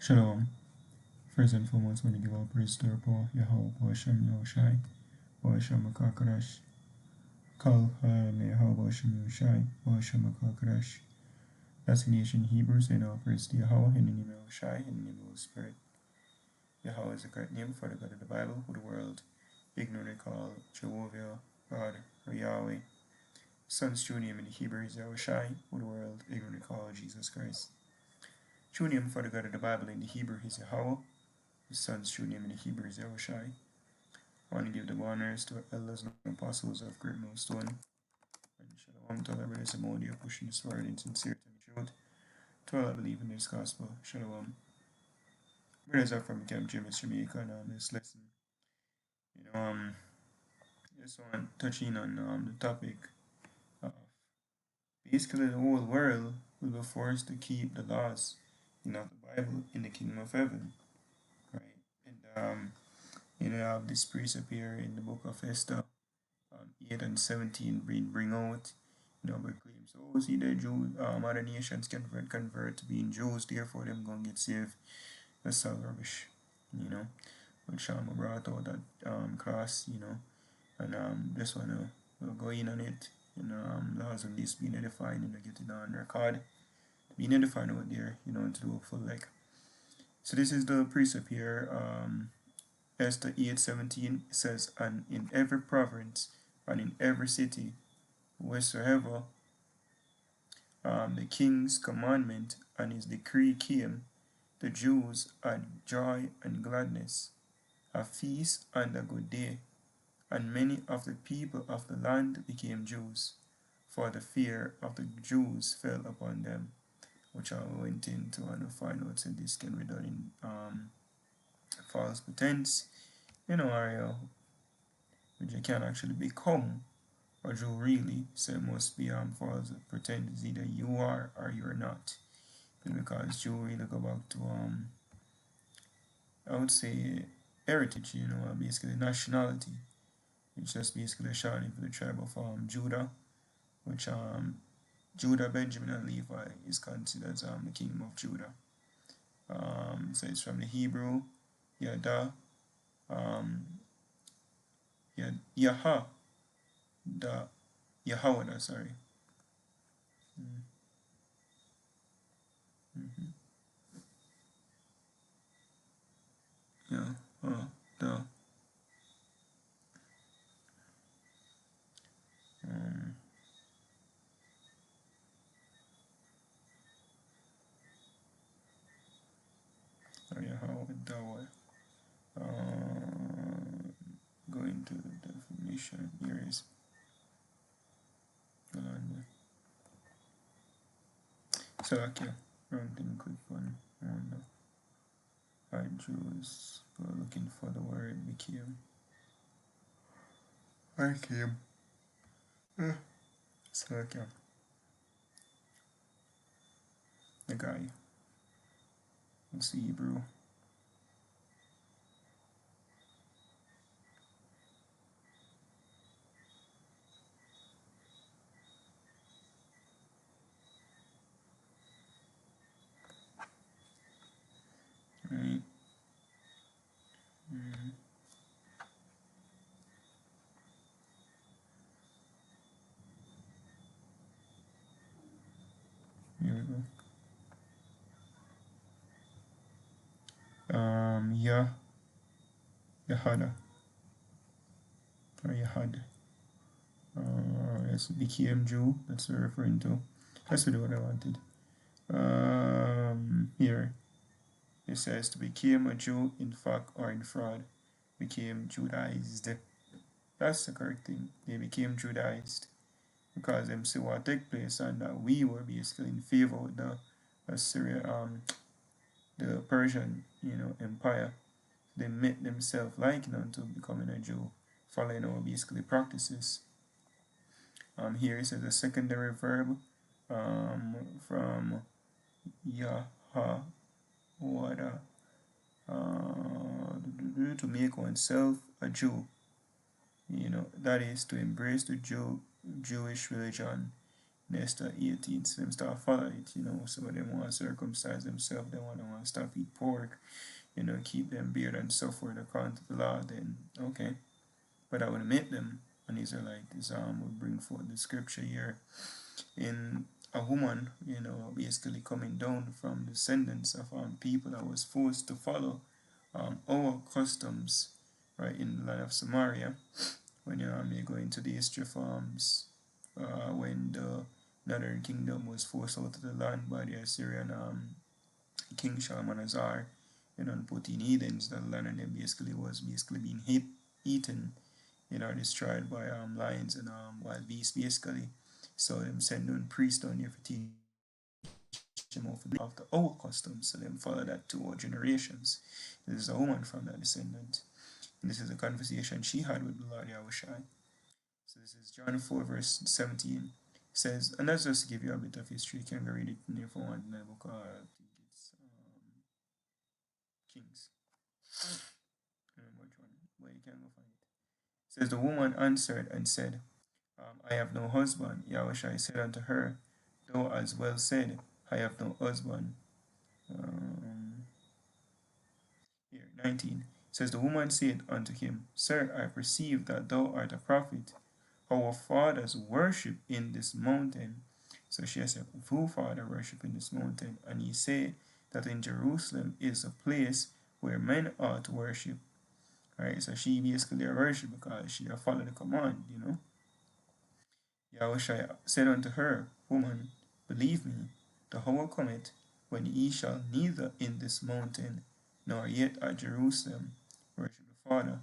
Shalom. First and foremost, I want to give all praise to our power, Yahweh, Hashem, Yahushai, Hashem, Makakadash, Kal, Yahweh, Hashem, Yahushai, Hashem, Makakadash. That's the nation Hebrews, and all praise to Yahweh, in the name of Yahushai, in the name of the Holy Spirit. Yahweh is the correct name for the God of the Bible, who the world ignorantly call Jehovah, God, or Yahweh. Son's true name in the Hebrew is Yahushai, who the world ignorantly call Jesus Christ. True name for the God of the Bible in the Hebrew is Yahweh. His son's true name in the Hebrew is Yahushai. I want to give the honors to our elders and apostles of Great Millstone. And shalom to all our brothers and Modia pushing this word in sincerity and truth. To all that believe in this gospel, shalom. Brothers are from Camp James, Jamaica, and this lesson, just want touching on the topic of basically the whole world will be forced to keep the laws, of the Bible in the kingdom of heaven, right? And have this precept here in the book of Esther, 8 and 17 bring out, but claims, oh, see the Jews, other nations convert to being Jews, therefore them gonna get saved. That's all rubbish, which brought out that class, and just wanna go in on it, laws of this being edified and get it on record, being edified out there, to do a full like. So this is the precept here, Esther 8:17 says, and in every province and in every city, wheresoever the king's commandment and his decree came, the Jews had joy and gladness, a feast and a good day, and many of the people of the land became Jews, for the fear of the Jews fell upon them, which I went into and find out that this can be done in false pretense, area which you can actually become a Jew really, so it must be false pretense. Either you are or you're not. And because Jew really go back to I would say heritage, basically nationality. It's just basically a shortening for the tribe of Judah, which Judah, Benjamin, and Levi is considered as the kingdom of Judah. So it's from the Hebrew Yada, Yaha, the Yahweh, sorry. Mm-hmm. Yeah, the um, Yahweh, Dawah. Going to the definition here is so okay. Wrong thing, click on I Jews were looking for the word became. I came. So okay. The guy. It's Hebrew. Right. Mm-hmm. Here we go. Yahada. Or Yahad. Yes, became Jew. That's what we're referring to. That's really what I wanted. Here it says to became a Jew in fact or in fraud. Became Judaized. That's the correct thing. They became Judaized because them see what took place and that we were basically in favor with the Assyria, the Persian, empire. They made themselves likened to becoming a Jew, following our basically practices. Here it says a secondary verb from Yaha Wada to make oneself a Jew. That is to embrace the Jewish religion, Esther 18, so them start follow it, so they want to circumcise themselves, they want to stop eat pork, keep them beard and so forth according to the law, then okay. But I would make them an Israelite. Is would bring forth the scripture here in a woman, basically coming down from descendants of people that was forced to follow our customs, right, in the land of Samaria. When you go into the history of when the northern kingdom was forced out of the land by the Assyrian King Shalmaneser, and put in Edens, the land, and then basically was being eaten, destroyed by lions and wild beasts, basically. So them send down priests down here for teach them of the old customs, so them follow that to all generations. This is a woman from that descendant. And this is a conversation she had with the Lord Yahushai. So this is John 4, verse 17. It says, and that's just to give you a bit of history. You can go read it in your phone in the book, I think it's Kings. I don't remember which one, but you can go find it. It says, the woman answered and said, I have no husband. Yahushua said unto her, thou as well said, I have no husband. Here, 19. It says, the woman said unto him, Sir, I perceive that thou art a prophet. Our fathers worship in this mountain. So she said, who father worship in this mountain? And he said that in Jerusalem is a place where men ought to worship. Right? So she basically worship because she followed the command, Yahushua said unto her, Woman, believe me, the hour cometh when ye shall neither in this mountain nor yet at Jerusalem worship the Father.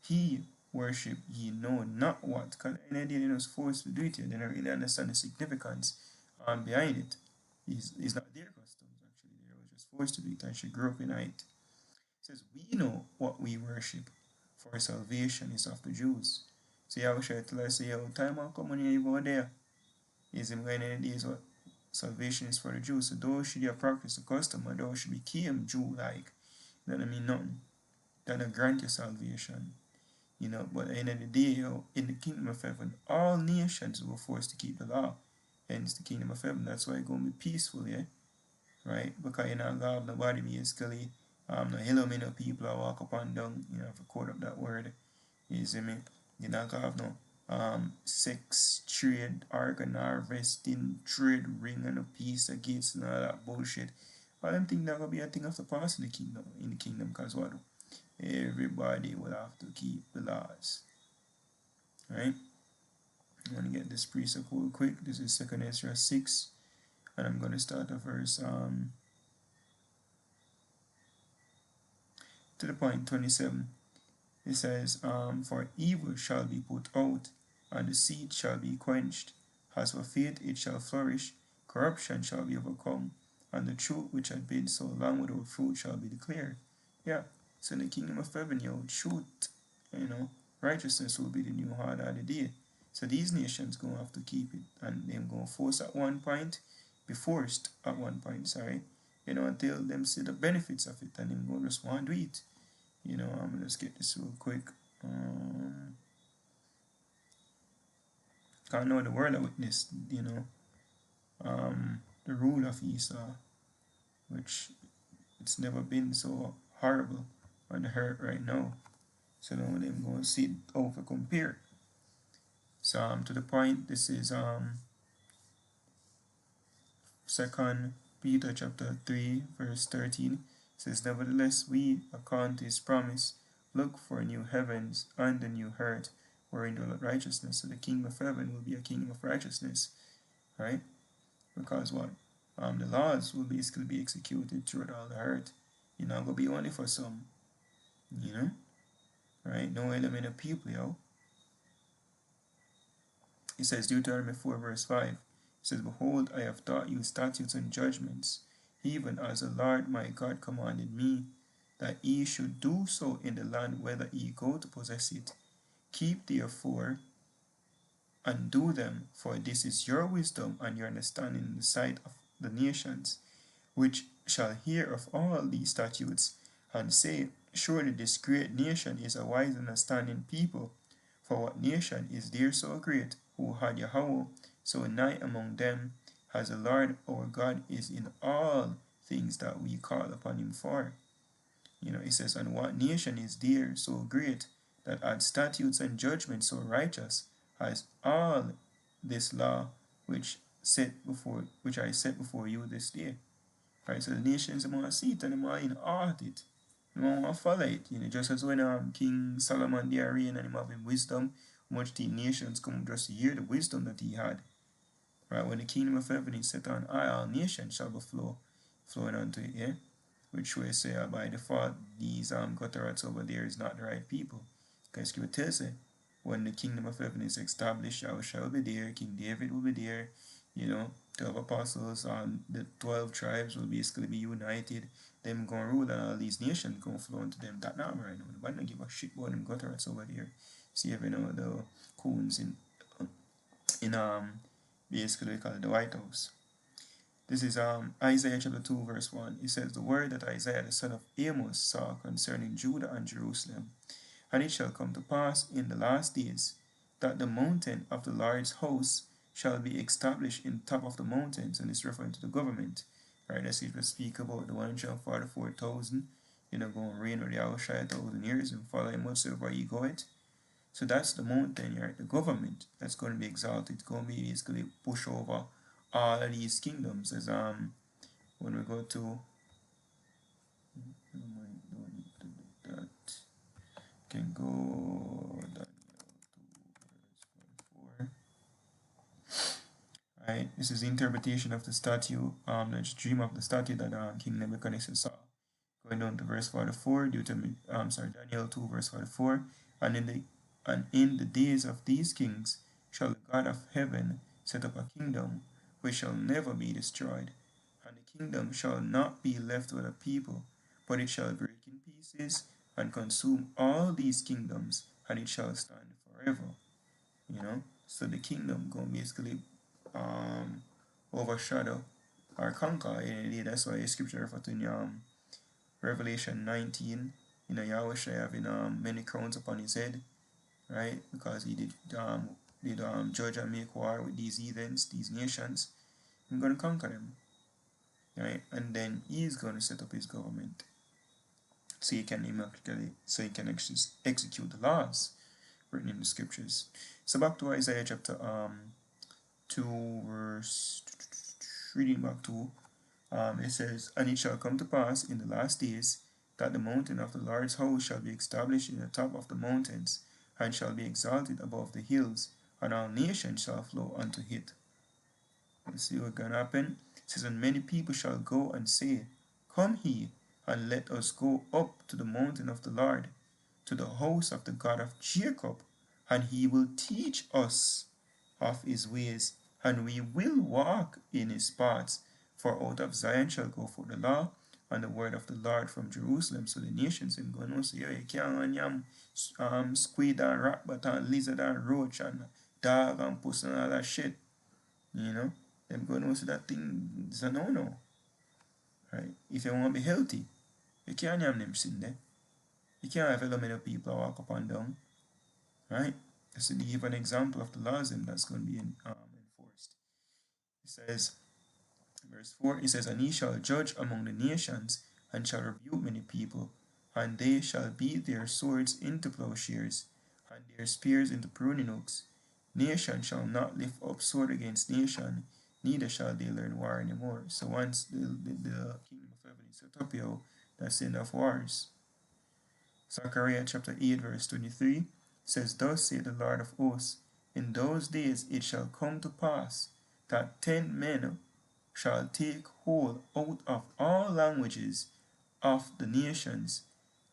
He worship ye know not what. Because any day was forced to do it, they don't really understand the significance behind it. It's not their customs, actually. They were just forced to do it, and she grew up in it. It says, we know what we worship, for salvation is of the Jews. So Yahushua tell us, yo, time will come when you go there. Is in when it is what salvation is for the Jews. So those should have practice the custom, and those should become Jew like. That don't mean nothing. That don't grant you salvation. But at the end of the day, in the kingdom of heaven, all nations were forced to keep the law. Hence the kingdom of heaven. That's why it's gonna be peaceful, yeah? Right? Because you're not gonna have nobody basically no hello me no people I walk up and down, for quote up that word. You see me? You're not gonna have no sex trade, organ harvesting, trade ring and a piece of gates and all that bullshit. I don't think that gonna be a thing of the past in the kingdom, because what? Everybody will have to keep the laws. Right? I'm gonna get this precept real quick. This is 2nd Ezra 6, and I'm gonna start at verse to the point 27. It says, for evil shall be put out, and the seed shall be quenched. As for faith, it shall flourish. Corruption shall be overcome, and the truth which had been so long without fruit shall be declared. Yeah, so in the kingdom of heaven, truth, righteousness will be the new heart of the day. So these nations gonna have to keep it, and them gonna force at one point, be forced at one point, sorry, until them see the benefits of it, and them gonna just want to do it. Let's get this real quick. I know the world of witness, the rule of Esau, which it's never been so horrible and hurt right now. So now them going to see it over compare. So to the point, this is 2nd Peter chapter 3 verse 13. It says, nevertheless we, according to his promise, look for new heavens and a new earth, wherein dwelleth righteousness. So the kingdom of heaven will be a kingdom of righteousness, right? Because what? The laws will basically be executed throughout all the earth. You're not gonna be only for some, right? No element of people, It says Deuteronomy 4 verse 5. It says, behold, I have taught you statutes and judgments, even as the Lord my God commanded me, that ye should do so in the land whither ye go to possess it. Keep therefore and do them, for this is your wisdom and your understanding in the sight of the nations, which shall hear of all these statutes, and say, surely this great nation is a wise and understanding people. For what nation is there so great, who had Yahweh so nigh among them as the Lord our God is in all things that we call upon him for. It says, and what nation is there so great that had statutes and judgments so righteous as all this law which I set before you this day. Right, so the nations want to see it and they want to inherit it. They want to follow it. Just as when King Solomon there reigned and him having wisdom, much the nations come just to hear the wisdom that he had. Right, when the kingdom of heaven is set on high, all nations shall be flowing unto it, yeah? Which we say by default, these gutterats over there is not the right people. Because Scripture tells you, when the kingdom of heaven is established, Yahushua will be there, King David will be there, 12 apostles, the 12 tribes will basically be united. Them going to rule and all these nations going to flow into them. That not right now. Nobody don't give a shit about them gutterats over there. See, the coons in basically we call it the White House. This is Isaiah chapter 2 verse 1. It says, the word that Isaiah the son of Amos saw concerning Judah and Jerusalem. And it shall come to pass in the last days that the mountain of the Lord's house shall be established in top of the mountains. And it's referring to the government. Right, let's see if we speak about the 144,000, going to reign with the Yahushua 1,000 years and follow him whatsoever he goeth. So that's the mountain, right? The government that's going to be exalted. It's going to be basically push over all of these kingdoms. As when we go to that, can go Daniel 2 verse 44. Right, this is the interpretation of the statue, the dream of the statue that King Nebuchadnezzar saw. Going down to verse 44, Daniel 2 verse 44, and in the days of these kings shall the God of heaven set up a kingdom which shall never be destroyed, and the kingdom shall not be left with a people, but it shall break in pieces and consume all these kingdoms, and it shall stand forever. So the kingdom going to basically overshadow or conquer. That's why the scripture refers to Revelation 19, Yahushua having many crowns upon his head, right? Because he did judge and make war with these heathens, these nations. I'm going to conquer them, right? And then he's going to set up his government, so he can execute the laws written in the scriptures. So back to Isaiah chapter 2 verse, reading back to it says, and it shall come to pass in the last days that the mountain of the Lord's house shall be established in the top of the mountains, and shall be exalted above the hills, and all nations shall flow unto it. Let's see what can happen. It says, and many people shall go and say, come ye, and let us go up to the mountain of the Lord, to the house of the God of Jacob, and he will teach us of his ways, and we will walk in his paths. For out of Zion shall go forth the law and the word of the Lord from Jerusalem. So the nations are going to say, you can't squid and rat, but and lizard and roach and dog and puss and all that shit. They're going to say that thing is a no-no. Right? If you want to be healthy, you can't have them sin there. You can't have a many people walk up and down. Right? Just to give an example of the laws that's going to be enforced. It says, verse 4, it says, and he shall judge among the nations, and shall rebuke many people, and they shall beat their swords into plowshares, and their spears into pruning hooks. Nation shall not lift up sword against nation, neither shall they learn war anymore. So once the kingdom of heaven is set up here, that's the end of wars. Zechariah chapter 8 verse 23 says, thus saith the Lord of hosts, in those days it shall come to pass that 10 men shall take hold out of all languages of the nations,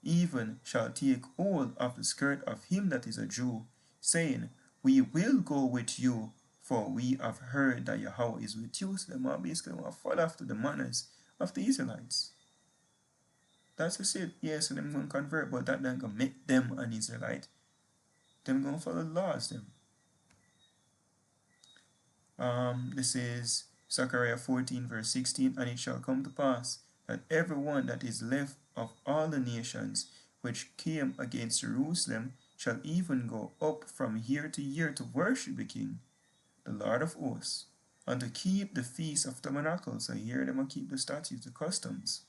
even shall take hold of the skirt of him that is a Jew, saying, we will go with you, for we have heard that Yahweh is with you. So they are basically going to fall after the manners of the Israelites. That's just it. Yes, so them going to convert, but that not going to make them an Israelite. Them going to follow the laws, them. This is Zechariah 14 verse 16, and it shall come to pass that everyone that is left of all the nations which came against Jerusalem shall even go up from year to year to worship the king, the Lord of hosts, and to keep the feast of tabernacles. So here them keep the statutes, the customs.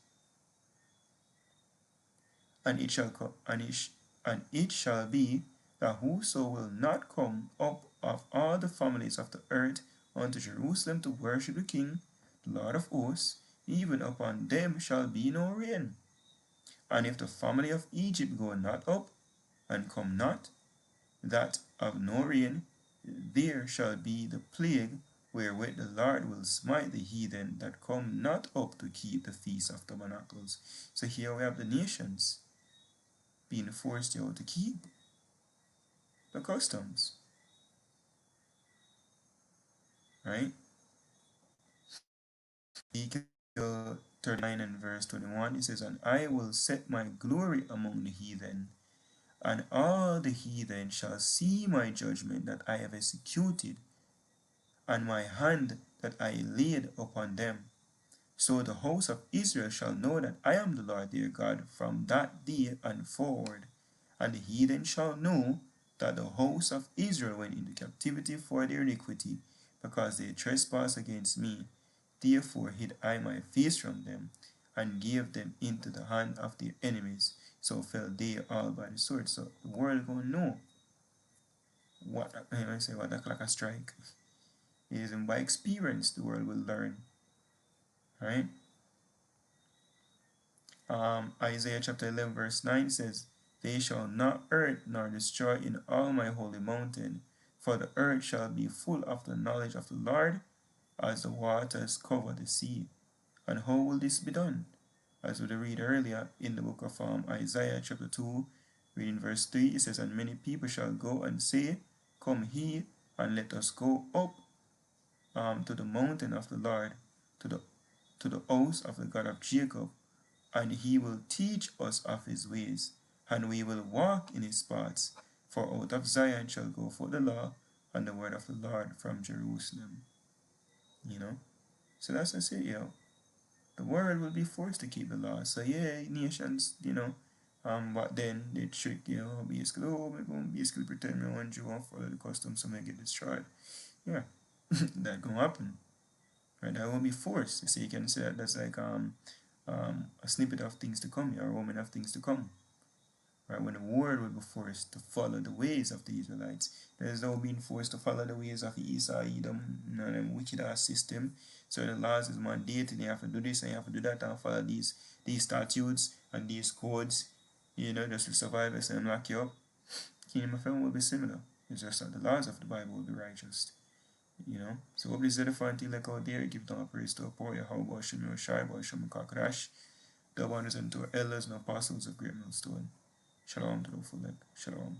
And it shall come, and it shall be that whoso will not come up of all the families of the earth unto Jerusalem to worship the King, the Lord of hosts, even upon them shall be no rain. And if the family of Egypt go not up, and come not, that of no rain, there shall be the plague wherewith the Lord will smite the heathen that come not up to keep the feast of tabernacles. So here we have the nations being forced to keep the customs, right? Ezekiel 39 and verse 21, it says, and I will set my glory among the heathen, and all the heathen shall see my judgment that I have executed, and my hand that I laid upon them. So the house of Israel shall know that I am the Lord their God from that day and forward. And the heathen shall know that the house of Israel went into captivity for their iniquity, because they trespassed against me. Therefore hid I my face from them, and gave them into the hand of their enemies. So fell they all by the sword. So the world gonna know what I say what like a strike. It is by experience the world will learn. Right? Isaiah chapter 11 verse 9 says, they shall not hurt nor destroy in all my holy mountain, for the earth shall be full of the knowledge of the Lord, as the waters cover the sea. And how will this be done? As we read earlier in the book of Isaiah chapter 2, reading verse 3, it says, and many people shall go and say, come here, and let us go up to the mountain of the Lord, to the house of the God of Jacob, and he will teach us of his ways, and we will walk in his paths. For out of Zion shall go forth the law and the word of the Lord from Jerusalem. You know? So that's what I say, the world will be forced to keep the law. So yeah, nations, but then they trick, basically, oh, we're going to basically pretend we want you and follow the customs so they get destroyed. Yeah, that gonna happen. Right? That won't be forced. So you can say that that's like a snippet of things to come, or a moment of things to come. Right? When the world will be forced to follow the ways of the Israelites, there's no being forced to follow the ways of Esau, Edom, them wicked ass system. So the laws is mandated, you have to do this and you have to do that and follow these statutes and these codes, just to survive us and lock you up. Kingdom of heaven will be similar. It's just that the laws of the Bible will be righteous. So hope this is edifying to like out there. Give them a praise to a poor Yahweh, Shem Yoshai, Shem Kakrash, the one is unto elders and apostles of great millstone. Shalom to the full. Shalom.